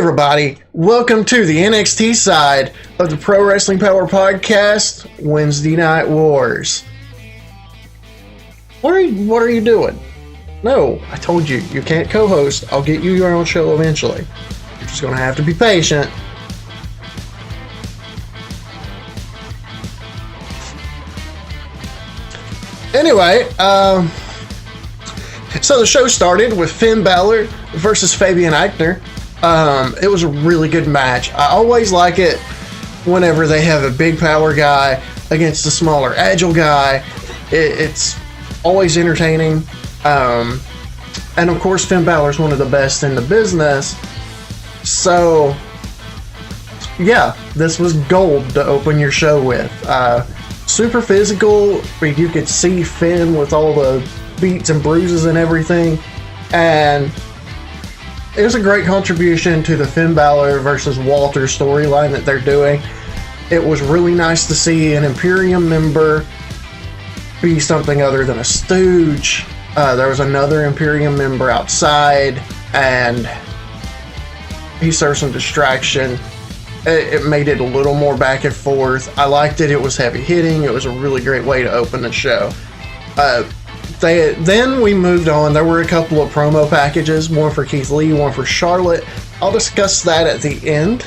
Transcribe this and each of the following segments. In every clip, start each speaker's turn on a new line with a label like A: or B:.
A: everybody, welcome to the NXT side of the Pro Wrestling Power Podcast, Wednesday Night Wars. What are you doing? No, I told you, you can't co-host. I'll get you your own show eventually. You're just going to have to be patient. Anyway, so the show started with Finn Balor versus Fabian Aichner. It was a really good match. I always like it whenever they have a big power guy against a smaller agile guy. It's always entertaining. And of course, Finn Balor's one of the best in the business. So, yeah, this was gold to open your show with. Super physical, but you could see Finn with all the beats and bruises and everything. And it was a great contribution to the Finn Balor versus Walter storyline that they're doing. It was really nice to see an Imperium member be something other than a stooge. There was another Imperium member outside, and he served some distraction. It made it a little more back and forth. I liked it. It was heavy hitting. It was a really great way to open the show. Then we moved on. There were a couple of promo packages, one for Keith Lee, one for Charlotte. I'll discuss that at the end.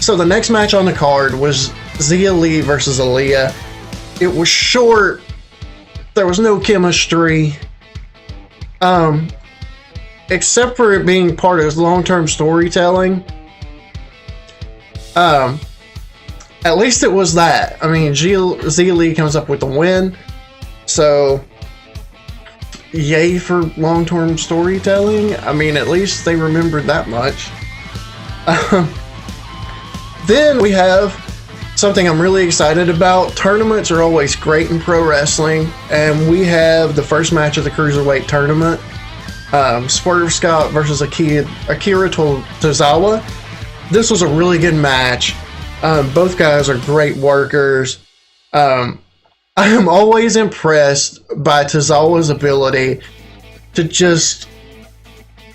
A: So the next match on the card was Xia Li versus Aaliyah. It was short. There was no chemistry. Except for it being part of long-term storytelling. At least it was that. I mean, Xia Li comes up with the win. So, yay for long-term storytelling. I mean, at least they remembered that much. Then we have something I'm really excited about. Tournaments are always great in pro wrestling. And we have the first match of the Cruiserweight tournament. Swerve Scott versus Akira Tozawa. This was a really good match. Both guys are great workers. I am always impressed by Tozawa's ability to just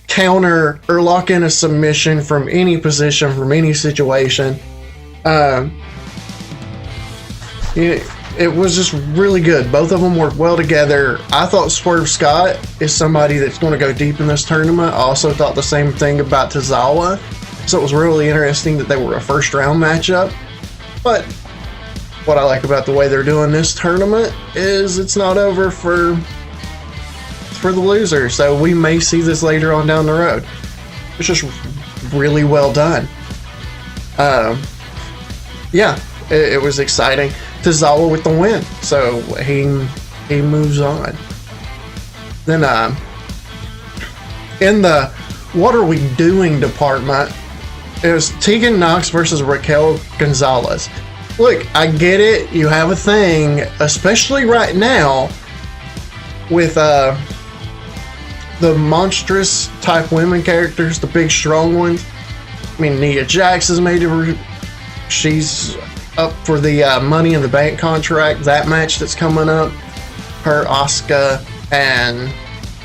A: counter or lock in a submission from any position, from any situation. It was just really good. Both of them worked well together. I thought Swerve Scott is somebody that's going to go deep in this tournament. I also thought the same thing about Tozawa. So it was really interesting that they were a first round matchup. But what I like about the way they're doing this tournament is it's not over for the loser. So we may see this later on down the road. It's just really well done. Yeah, it was exciting. Tozawa with the win, so he moves on. Then in the what are we doing department, it was Tegan Knox versus Raquel Gonzalez. Look, I get it. You have a thing, especially right now, with the monstrous type women characters, the big strong ones. I mean, Nia Jax has made it. She's up for the Money in the Bank contract. That match that's coming up, her, Asuka, and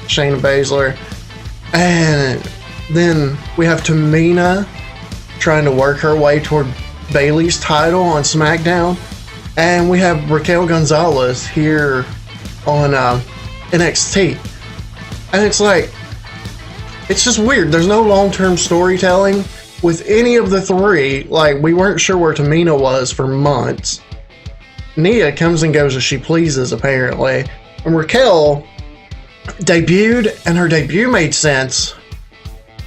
A: Shayna Baszler. And then we have Tamina trying to work her way toward Bayley's title on SmackDown. And we have Raquel Gonzalez here on NXT. And it's like, it's just weird. There's no long-term storytelling with any of the three. Like, we weren't sure where Tamina was for months. Nia comes and goes as she pleases, apparently. And Raquel debuted, and her debut made sense.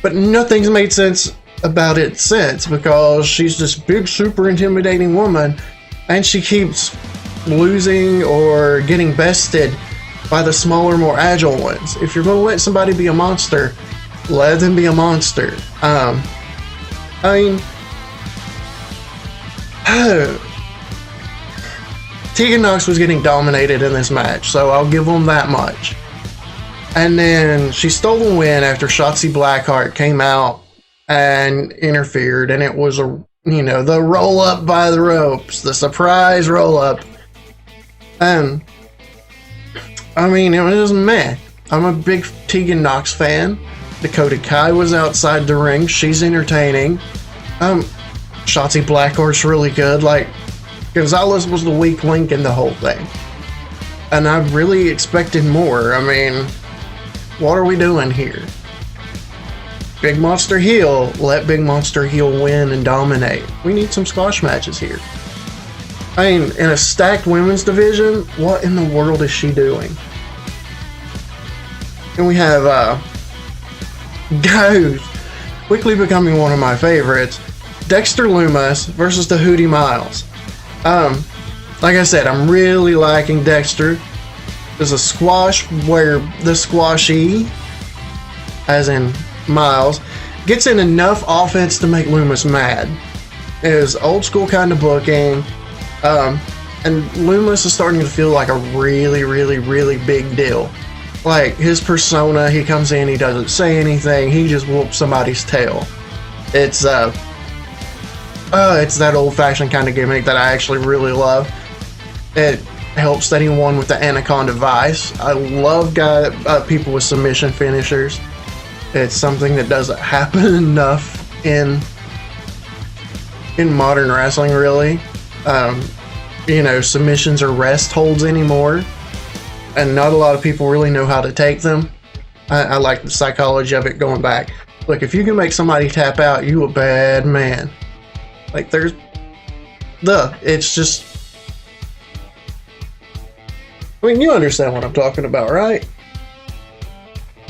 A: But nothing's made sense about it since, because she's this big, super intimidating woman, and she keeps losing or getting bested by the smaller, more agile ones. If you're going to let somebody be a monster, let them be a monster. I mean, Tegan Knox was getting dominated in this match, so I'll give them that much. And then she stole the win after Shotzi Blackheart came out and interfered, and it was the roll up by the ropes, the surprise roll up. And I mean, it was meh. I'm a big Tegan Knox fan. Dakota Kai was outside the ring. She's entertaining. Shotzi Blackheart's really good. Like, Gonzalez was the weak link in the whole thing. And I really expected more. I mean, what are we doing here? Big Monster heel. Let Big Monster heel win and dominate. We need some squash matches here. I mean, in a stacked women's division, what in the world is she doing? And we have, guys, quickly becoming one of my favorites, Dexter Loomis versus the Hoody Miles. Like I said, I'm really liking Dexter. There's a squash where the squashee, as in Miles, gets in enough offense to make Loomis mad. It is old school kind of booking. And Loomis is starting to feel like a really, really, really big deal. Like, his persona, he comes in, he doesn't say anything, he just whoops somebody's tail. It's that old-fashioned kind of gimmick that I actually really love. It helps that he won with the Anaconda Vice. I love people with submission finishers. It's something that doesn't happen enough in modern wrestling, really. Submissions are rest holds anymore, and not a lot of people really know how to take them. I like the psychology of it going back. Look, if you can make somebody tap out, you a bad man. Like, it's just... I mean, you understand what I'm talking about, right?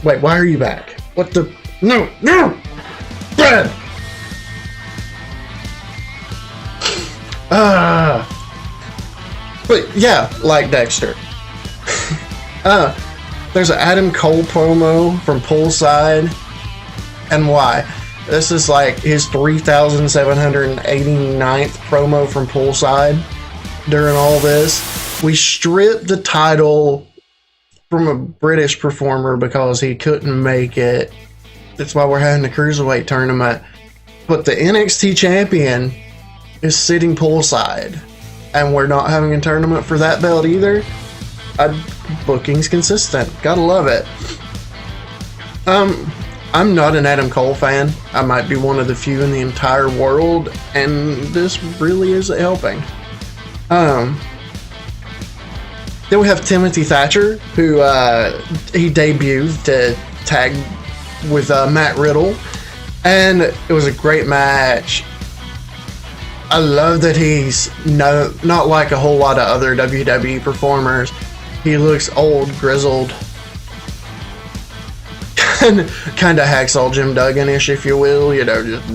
A: Wait, why are you back? What the... No! Brad! But yeah, like Dexter. There's an Adam Cole promo from Poolside. And why? This is like his 3,789th promo from Poolside during all this. We stripped the title from a British performer because he couldn't make it. That's why we're having the Cruiserweight tournament. But the NXT champion is sitting poolside, and we're not having a tournament for that belt either. Booking's consistent. Gotta love it. I'm not an Adam Cole fan. I might be one of the few in the entire world, and this really isn't helping. Then we have Timothy Thatcher, who he debuted to tag with Matt Riddle, and it was a great match. I love that he's not like a whole lot of other WWE performers. He looks old, grizzled, kind of Hacksaw Jim Duggan-ish, if you will. Just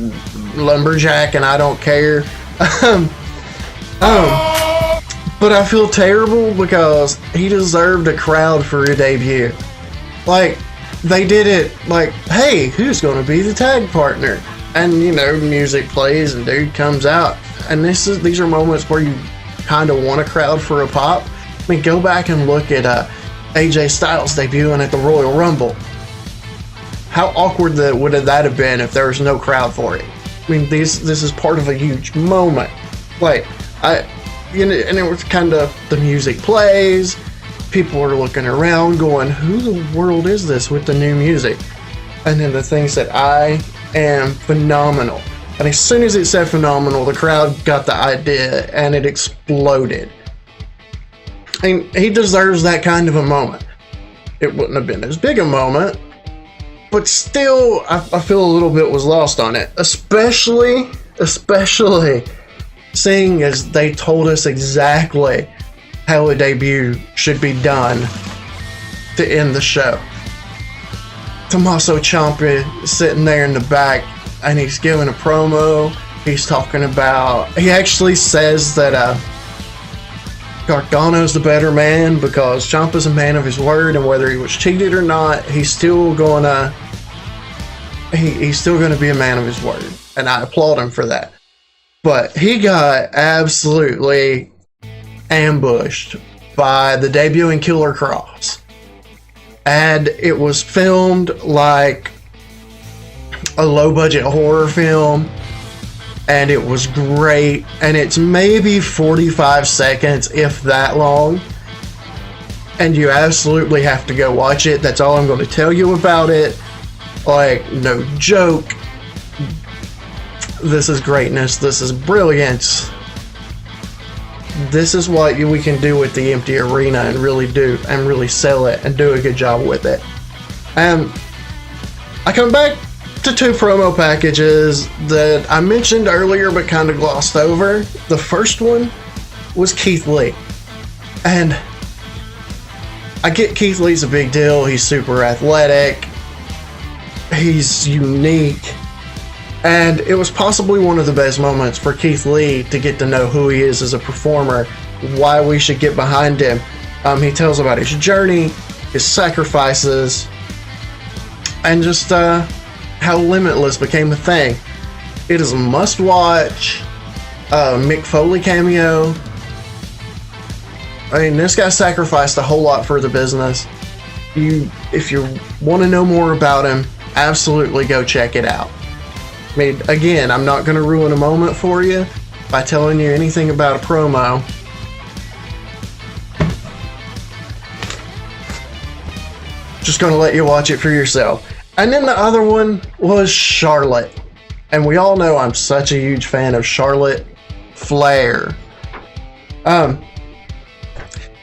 A: lumberjack, and I don't care. But I feel terrible because he deserved a crowd for a debut. Like, they did it like, hey, who's going to be the tag partner? And, music plays and dude comes out. And these are moments where you kind of want a crowd for a pop. I mean, go back and look at AJ Styles debuting at the Royal Rumble. How awkward would that have been if there was no crowd for it? I mean, this is part of a huge moment. Like, and it was kind of, the music plays, people are looking around going, who the world is this with the new music? And then the thing said, I am phenomenal. And as soon as it said phenomenal, the crowd got the idea and it exploded. And he deserves that kind of a moment. It wouldn't have been as big a moment, but still, I feel a little bit was lost on it. Especially seeing as they told us exactly how a debut should be done to end the show. Tommaso Ciampa is sitting there in the back and he's giving a promo. He's talking about, he actually says that Gargano's the better man because Ciampa's a man of his word, and whether he was cheated or not, he's still gonna be a man of his word, and I applaud him for that. But he got absolutely ambushed by the debuting Killer Cross, and it was filmed like a low-budget horror film, and it was great, and it's maybe 45 seconds, if that long, and you absolutely have to go watch it. That's all I'm going to tell you about it. Like, no joke. This is greatness. This is brilliance. This is what we can do with the empty arena and really sell it and do a good job with it. And I come back to two promo packages that I mentioned earlier but kind of glossed over. The first one was Keith Lee. And I get Keith Lee's a big deal. He's super athletic. He's unique. And it was possibly one of the best moments for Keith Lee to get to know who he is as a performer, why we should get behind him. He tells about his journey, his sacrifices, and just how Limitless became a thing. It is a must-watch. Mick Foley cameo. I mean, this guy sacrificed a whole lot for the business. If you want to know more about him, absolutely go check it out. I mean, again, I'm not going to ruin a moment for you by telling you anything about a promo. Just going to let you watch it for yourself. And then the other one was Charlotte. And we all know I'm such a huge fan of Charlotte Flair.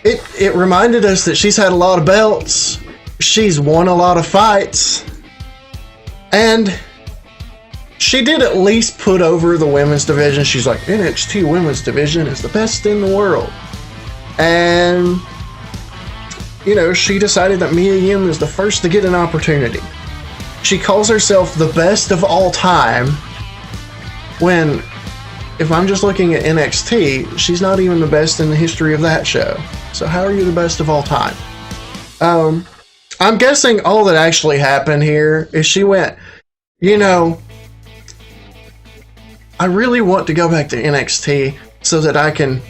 A: It reminded us that she's had a lot of belts. She's won a lot of fights. And she did at least put over the women's division. She's like, NXT women's division is the best in the world. And, you know, she decided that Mia Yim is the first to get an opportunity. She calls herself the best of all time when, if I'm just looking at NXT, she's not even the best in the history of that show. So how are you the best of all time? I'm guessing all that actually happened here is she went, you know, I really want to go back to NXT so that I can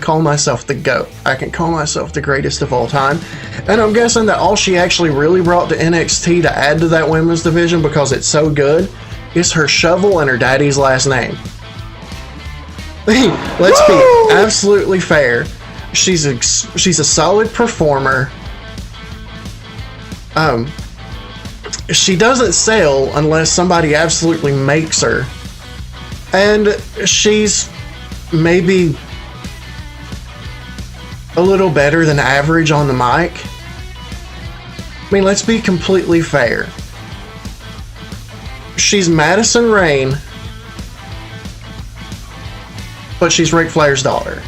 A: call myself the GOAT. I can call myself the greatest of all time. And I'm guessing that all she actually really brought to NXT to add to that women's division, because it's so good, is her shovel and her daddy's last name. Let's be absolutely fair. She's a solid performer. She doesn't sell unless somebody absolutely makes her. And she's maybe a little better than average on the mic. I mean, let's be completely fair. She's Madison Rayne, but she's Ric Flair's daughter.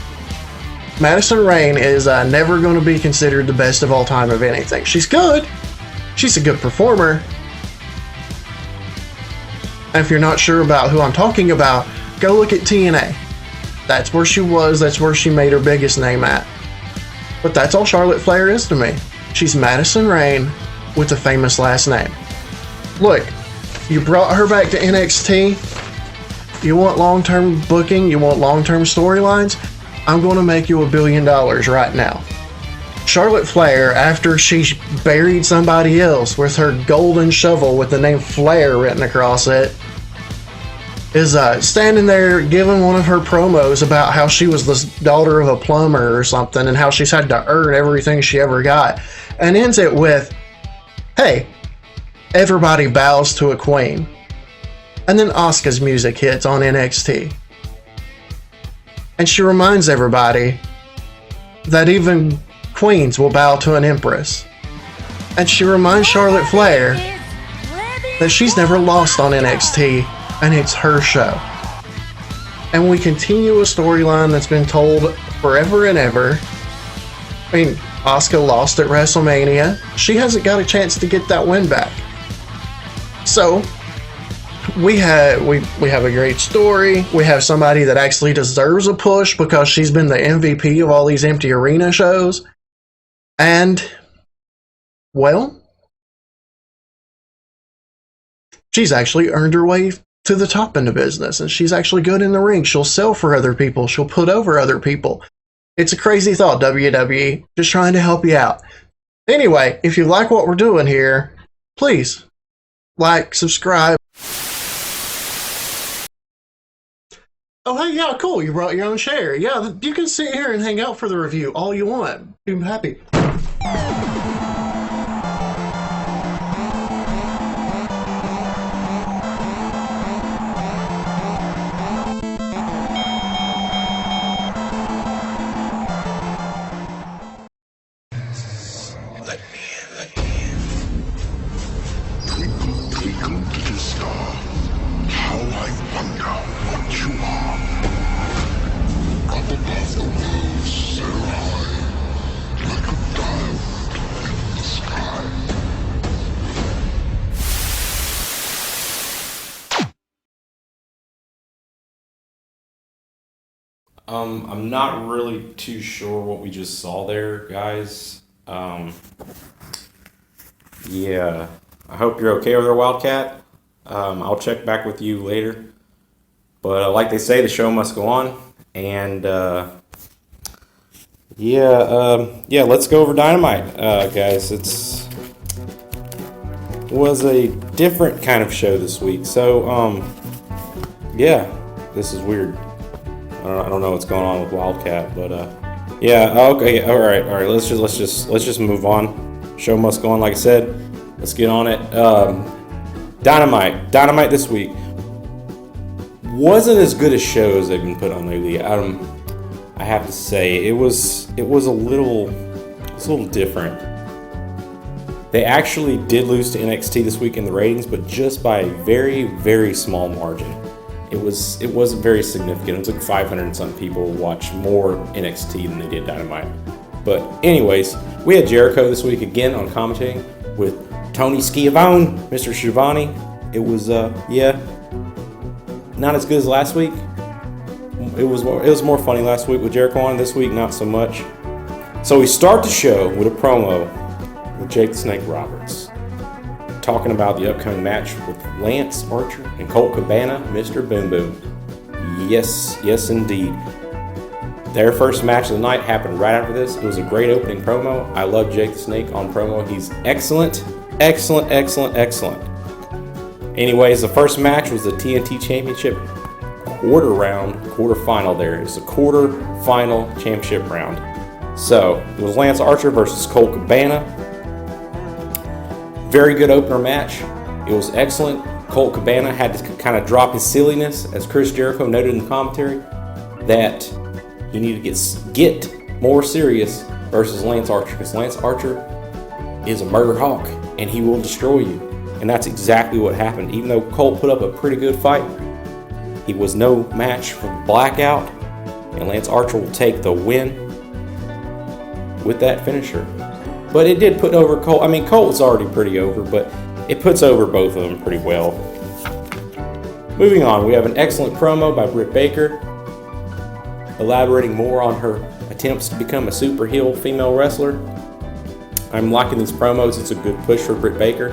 A: Madison Rayne is never going to be considered the best of all time of anything. She's good. She's a good performer. And if you're not sure about who I'm talking about, go look at TNA. That's where she was. That's where she made her biggest name at. But that's all Charlotte Flair is to me. She's Madison Rayne with a famous last name. Look, you brought her back to NXT. You want long-term booking? You want long-term storylines? I'm going to make you $1 billion right now. Charlotte Flair, after she buried somebody else with her golden shovel with the name Flair written across it, is standing there giving one of her promos about how she was the daughter of a plumber or something and how she's had to earn everything she ever got, and ends it with, hey, everybody bows to a queen. And then Asuka's music hits on NXT. And she reminds everybody that even queens will bow to an empress. And she reminds Charlotte Flair that she's never lost on NXT, and it's her show. And we continue a storyline that's been told forever and ever. I mean, Asuka lost at WrestleMania. She hasn't got a chance to get that win back. So we have a great story. We have somebody that actually deserves a push because she's been the MVP of all these empty arena shows. And, well, she's actually earned her way to the top in the business, and she's actually good in the ring. She'll sell for other people. She'll put over other people. It's a crazy thought, WWE. Just trying to help you out. Anyway, if you like what we're doing here, please like, subscribe. Oh, hey, yeah, cool. You brought your own chair. Yeah, you can sit here and hang out for the review all you want. I'm happy.
B: I'm not really too sure what we just saw there, guys. Yeah, I hope you're okay with our Wildcat. I'll check back with you later. But like they say, the show must go on. And let's go over Dynamite, guys. Was a different kind of show this week. So, this is weird. I don't know what's going on with Wildcat, but okay, all right. Let's just move on. Show must go on, like I said. Let's get on it. Dynamite this week wasn't as good a show as they've been put on lately. I have to say it was a little different. They actually did lose to NXT this week in the ratings, but just by a very, very small margin. It wasn't very significant. It was like 500 and some people watched more NXT than they did Dynamite. But anyways, we had Jericho this week again on commentating with Tony Schiavone, Mr. Schiavone. It was not as good as last week. It was more funny last week with Jericho on. This week, not so much. So we start the show with a promo with Jake the Snake Roberts, talking about the upcoming match with Lance Archer and Colt Cabana, Mr. Boom Boom. Yes indeed. Their first match of the night happened right after this. It was a great opening promo. I love Jake the Snake on promo. He's excellent. Anyways, the first match was the TNT Championship quarterfinal there. It's a quarterfinal championship round. So, it was Lance Archer versus Colt Cabana. Very good opener match. It was excellent. Colt Cabana had to kind of drop his silliness, as Chris Jericho noted in the commentary, that he needed to get more serious versus Lance Archer, because Lance Archer is a murder hawk and he will destroy you. And that's exactly what happened. Even though Colt put up a pretty good fight, he was no match for Blackout, and Lance Archer will take the win with that finisher. But it did put over Colt. I mean, Colt was already pretty over, but it puts over both of them pretty well. Moving on, we have an excellent promo by Britt Baker, elaborating more on her attempts to become a super heel female wrestler. I'm liking these promos. It's a good push for Britt Baker.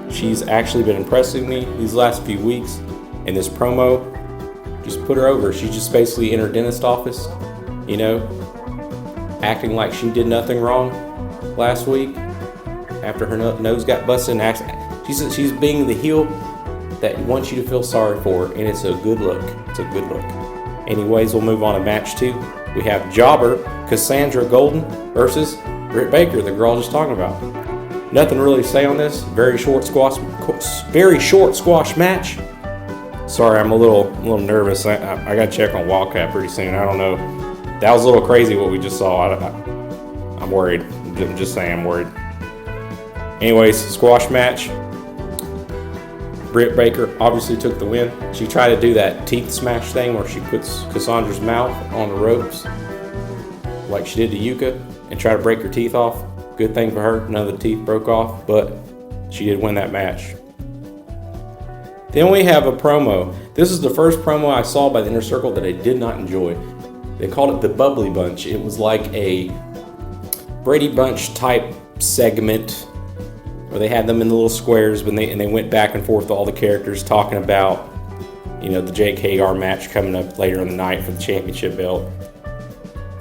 B: She's actually been impressing me these last few weeks, and this promo just put her over. She's just basically in her dentist office, acting like she did nothing wrong last week after her nose got busted. And she's being the heel that wants you to feel sorry for, and it's a good look. Anyways, we'll move on to match 2. We have Jobber Cassandra Golden versus Britt Baker, the girl I was just talking about. Nothing really to say on this. Very short squash match. Sorry, I'm a little nervous. I got to check on Wildcat pretty soon. I don't know. That was a little crazy what we just saw. I'm worried. I'm just saying I'm worried. Anyways, squash match. Britt Baker obviously took the win. She tried to do that teeth smash thing where she puts Cassandra's mouth on the ropes like she did to Yuka and try to break her teeth off. Good thing for her, none of the teeth broke off, but she did win that match. Then we have a promo. This is the first promo I saw by the Inner Circle that I did not enjoy. They called it the Bubbly Bunch. It was like a Brady Bunch type segment where they had them in the little squares and they went back and forth with all the characters talking about, the Jake Hagar match coming up later in the night for the championship belt.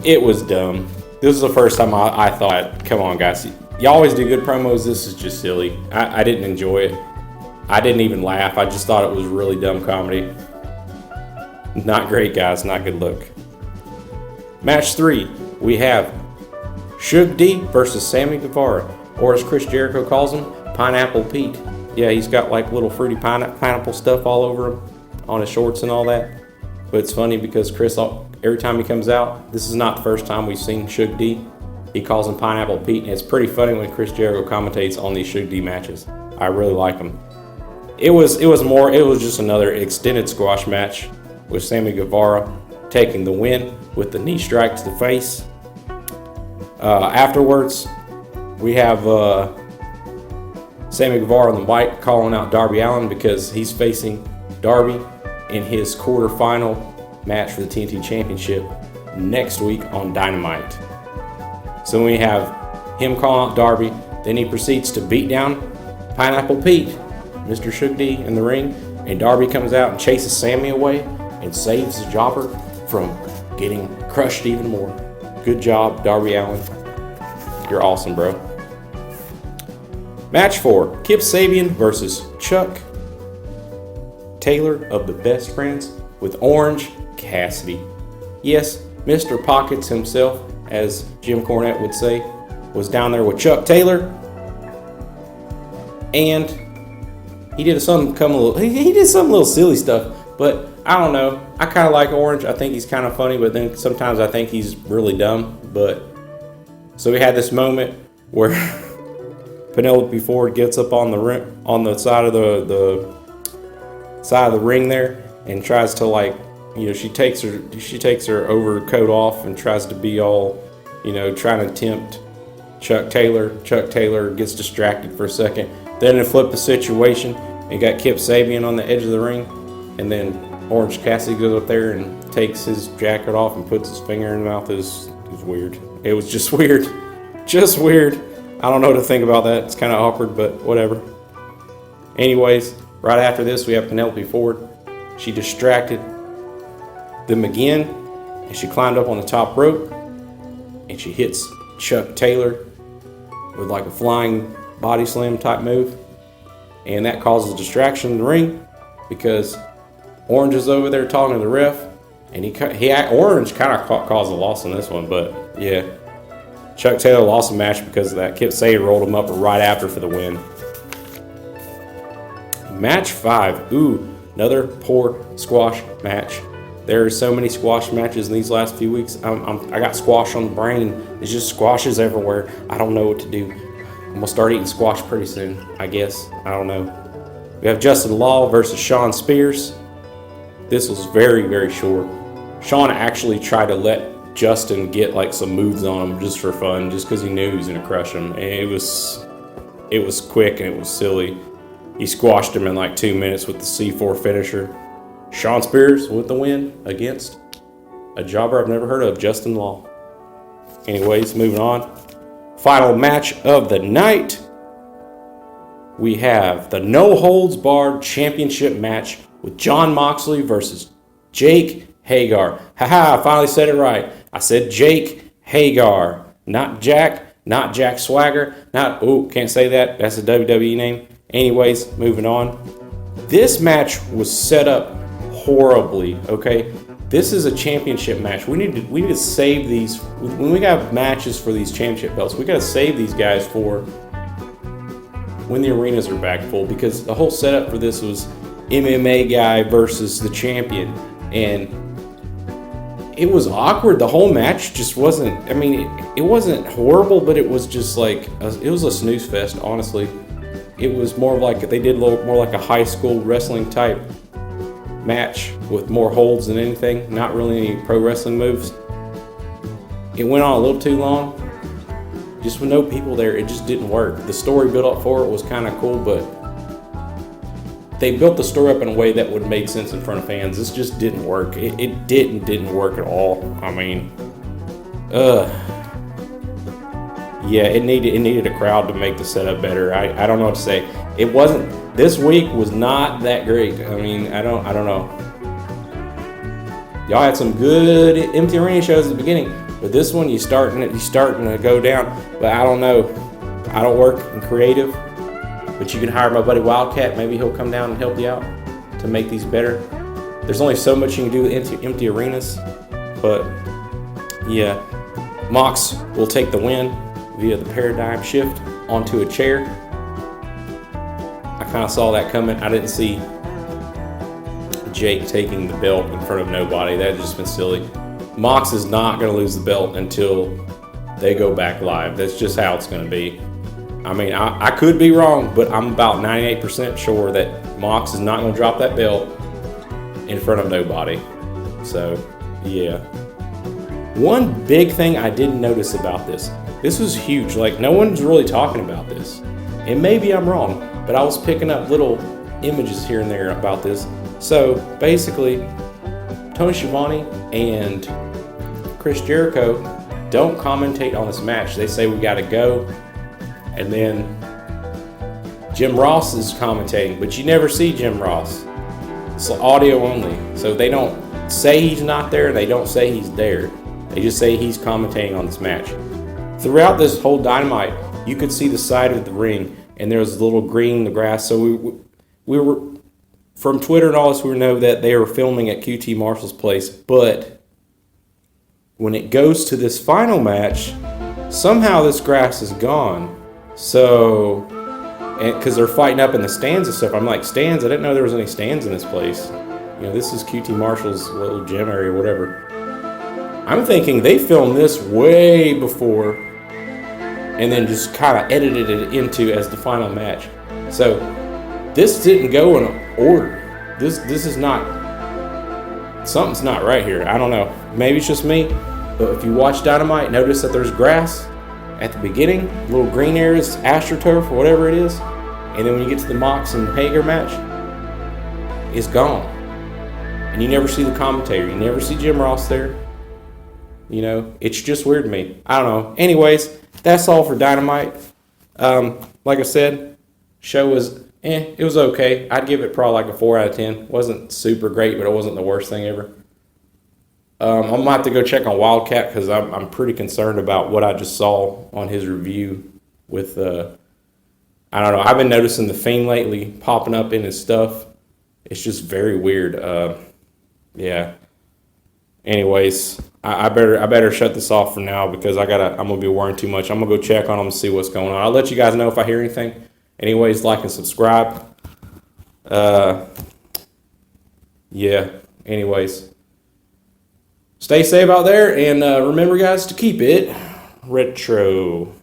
B: It was dumb. This is the first time I thought, come on guys, you always do good promos. This is just silly. I didn't enjoy it. I didn't even laugh. I just thought it was really dumb comedy. Not great, guys. Not good look. Match 3, we have Shug D versus Sammy Guevara, or as Chris Jericho calls him, Pineapple Pete. Yeah, he's got like little fruity pineapple stuff all over him on his shorts and all that. But it's funny because Chris, every time he comes out, this is not the first time we've seen Shug D. He calls him Pineapple Pete, and it's pretty funny when Chris Jericho commentates on these Shug D matches. I really like them. It was just another extended squash match with Sammy Guevara taking the win with the knee strike to the face. Afterwards, we have Sammy Guevara on the mic calling out Darby Allin because he's facing Darby in his quarterfinal match for the TNT Championship next week on Dynamite. So we have him calling out Darby, then he proceeds to beat down Pineapple Pete, Mr. Sugar D, in the ring, and Darby comes out and chases Sammy away and saves the jobber from getting crushed even more. Good job, Darby Allin. You're awesome, bro. Match 4, Kip Sabian versus Chuck Taylor of the Best Friends with Orange Cassidy. Yes, Mr. Pockets himself, as Jim Cornette would say, was down there with Chuck Taylor, and he did some little silly stuff, but I don't know. I kind of like Orange. I think he's kind of funny, but then sometimes I think he's really dumb. But so we had this moment where Penelope Ford gets up on the side of the ring there and tries to, like, you know, she takes her overcoat off and tries to be all, you know, trying to tempt Chuck Taylor. Chuck Taylor gets distracted for a second. Then it flipped the situation and got Kip Sabian on the edge of the ring, and then Orange Cassidy goes up there and takes his jacket off and puts his finger in his mouth. It was weird. It was just weird. Just weird. I don't know what to think about that. It's kind of awkward, but whatever. Anyways, right after this, we have Penelope Ford. She distracted them again, and she climbed up on the top rope, and she hits Chuck Taylor with like a flying body slam type move, and that causes a distraction in the ring because Orange is over there talking to the ref, and Orange kind of caused a loss in this one, but yeah, Chuck Taylor lost the match because of that. Kip Sabian rolled him up right after for the win. Match 5. Ooh, another poor squash match. There are so many squash matches in these last few weeks. I got squash on the brain. It's just squashes everywhere. I don't know what to do. I'm going to start eating squash pretty soon, I guess. I don't know. We have Justin Law versus Shawn Spears. This was very, very short. Shawn actually tried to let Justin get like some moves on him just for fun, just because he knew he was going to crush him. And it was quick and it was silly. He squashed him in like 2 minutes with the C4 finisher. Shawn Spears with the win against a jobber I've never heard of, Justin Law. Anyways, moving on. Final match of the night. We have the No Holds Barred Championship match with Jon Moxley versus Jake Hagar. Haha, I finally said it right. I said Jake Hagar. Not Jack Swagger. Can't say that. That's a WWE name. Anyways, moving on. This match was set up horribly, okay? This is a championship match. We need to save these. When we got matches for these championship belts, we got to save these guys for when the arenas are back full, because the whole setup for this was MMA guy versus the champion, and it was awkward. The whole match just wasn't, I mean, it wasn't horrible, but it was just like, it was a snooze fest, honestly. It was more like, they did more like a high school wrestling type match with more holds than anything, not really any pro wrestling moves. It went on a little too long. Just with no people there, it just didn't work. The story built up for it was kind of cool, but they built the story up in a way that would make sense in front of fans. This just didn't work. It didn't work at all. I mean, yeah, it needed a crowd to make the setup better. I don't know what to say. This week was not that great. I mean, I don't know. Y'all had some good empty arena shows at the beginning, but this one you're starting to go down. But I don't know. I don't work in creative, but you can hire my buddy Wildcat. Maybe he'll come down and help you out to make these better. There's only so much you can do with empty arenas, but yeah, Mox will take the win via the paradigm shift onto a chair. I kind of saw that coming. I didn't see Jake taking the belt in front of nobody. That had just been silly. Mox is not going to lose the belt until they go back live. That's just how it's going to be. I mean, I could be wrong, but I'm about 98% sure that Mox is not going to drop that belt in front of nobody. So, yeah. One big thing I didn't notice about this was huge. Like, no one's really talking about this. And maybe I'm wrong, but I was picking up little images here and there about this. So, basically, Tony Schiavone and Chris Jericho don't commentate on this match. They say we got to go, and then Jim Ross is commentating, but you never see Jim Ross. It's audio only, so they don't say he's not there. They don't say he's there. They just say he's commentating on this match. Throughout this whole Dynamite, you could see the side of the ring, and there was a little green in the grass. So we were from Twitter and all this. We know that they were filming at QT Marshall's place, but when it goes to this final match, somehow this grass is gone. So, because they're fighting up in the stands and stuff, I'm like, stands? I didn't know there was any stands in this place. You know, this is QT Marshall's little gym area, whatever. I'm thinking they filmed this way before and then just kind of edited it into as the final match. So this didn't go in order. This is not, something's not right here. I don't know. Maybe it's just me, but if you watch Dynamite, notice that there's grass at the beginning, little green areas, AstroTurf or whatever it is, and then when you get to the Mox and Hagar match, it's gone. And you never see the commentator. You never see Jim Ross there. You know, it's just weird to me. I don't know. Anyways, that's all for Dynamite. Like I said, show was, it was okay. I'd give it probably like a 4 out of 10. Wasn't super great, but it wasn't the worst thing ever. I'm going to have to go check on Wildcat because I'm pretty concerned about what I just saw on his review with, I don't know. I've been noticing the Fiend lately popping up in his stuff. It's just very weird. Yeah. Anyways, I better shut this off for now because I'm gonna be worrying too much. I'm gonna go check on them and see what's going on. I'll let you guys know if I hear anything. Anyways, like and subscribe. Yeah. Anyways, stay safe out there and remember, guys, to keep it retro.